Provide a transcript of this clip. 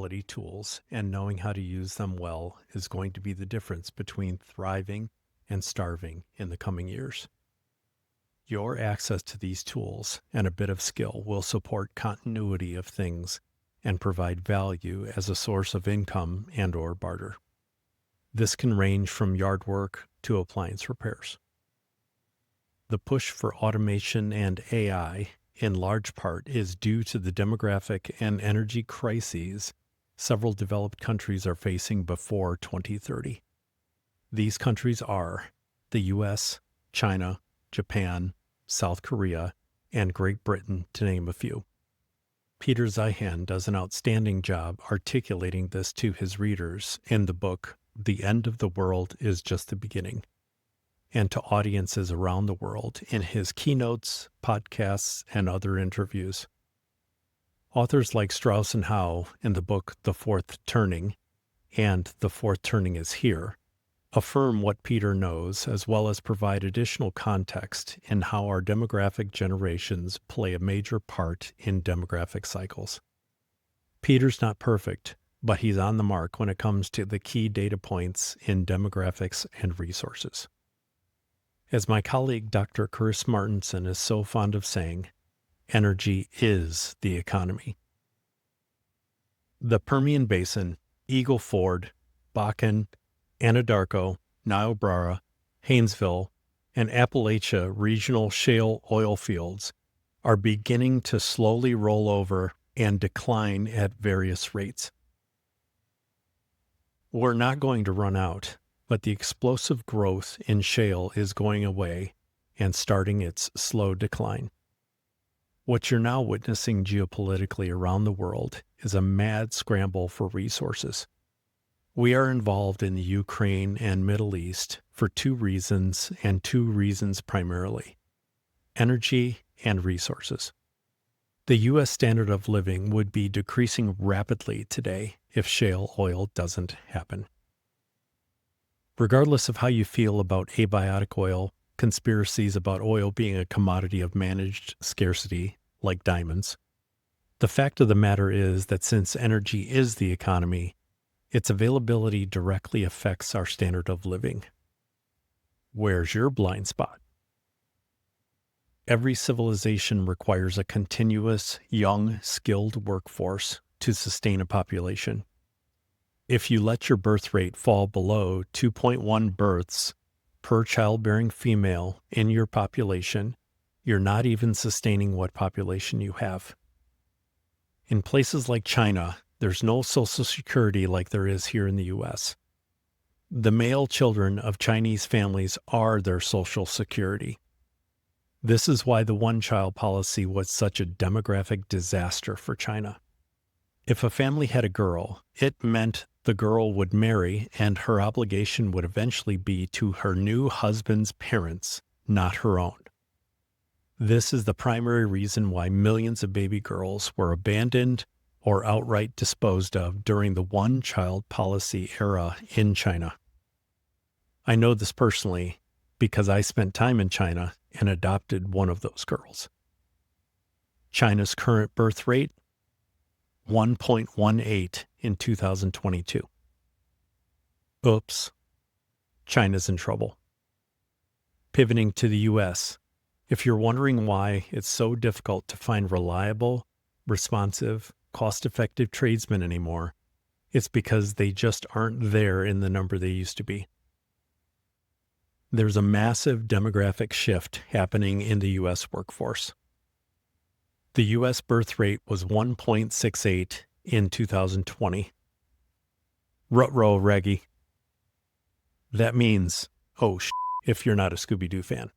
quality tools and knowing how to use them well is going to be the difference between thriving and starving in the coming years. Your access to these tools and a bit of skill will support continuity of things and provide value as a source of income and/or barter. This can range from yard work to appliance repairs. The push for automation and AI, in large part, is due to the demographic and energy crises several developed countries are facing before 2030. These countries are the US, China, Japan, South Korea, and Great Britain, to name a few. Peter Zeihan does an outstanding job articulating this to his readers in the book, The End of the World is Just the Beginning, and to audiences around the world in his keynotes, podcasts, and other interviews. Authors like Strauss and Howe in the book The Fourth Turning and The Fourth Turning is Here affirm what Peter knows, as well as provide additional context in how our demographic generations play a major part in demographic cycles. Peter's not perfect, but he's on the mark when it comes to the key data points in demographics and resources. As my colleague Dr. Chris Martenson is so fond of saying, energy is the economy. The Permian Basin, Eagle Ford, Bakken, Anadarko, Niobrara, Haynesville, and Appalachia regional shale oil fields are beginning to slowly roll over and decline at various rates. We're not going to run out, but the explosive growth in shale is going away and starting its slow decline. What you're now witnessing geopolitically around the world is a mad scramble for resources. We are involved in the Ukraine and Middle East for two reasons, and two reasons primarily: energy and resources. The U.S. standard of living would be decreasing rapidly today if shale oil doesn't happen. Regardless of how you feel about abiotic oil, conspiracies about oil being a commodity of managed scarcity, like diamonds, the fact of the matter is that since energy is the economy, its availability directly affects our standard of living. Where's your blind spot? Every civilization requires a continuous, young, skilled workforce to sustain a population. If you let your birth rate fall below 2.1 births per childbearing female in your population, you're not even sustaining what population you have. In places like China, there's no Social Security like there is here in the U.S. The male children of Chinese families are their Social Security. This is why the one-child policy was such a demographic disaster for China. If a family had a girl, it meant the girl would marry and her obligation would eventually be to her new husband's parents, not her own. This is the primary reason why millions of baby girls were abandoned or outright disposed of during the one-child policy era in China. I know this personally because I spent time in China and adopted one of those girls. China's current birth rate, 1.18 in 2022. Oops, China's in trouble. Pivoting to the U.S., if you're wondering why it's so difficult to find reliable, responsive, cost-effective tradesmen anymore, it's because they just aren't there in the number they used to be. There's a massive demographic shift happening in the U.S. workforce. The U.S. birth rate was 1.68 in 2020. Ruh-roh, Reggie. That means, if you're not a Scooby-Doo fan.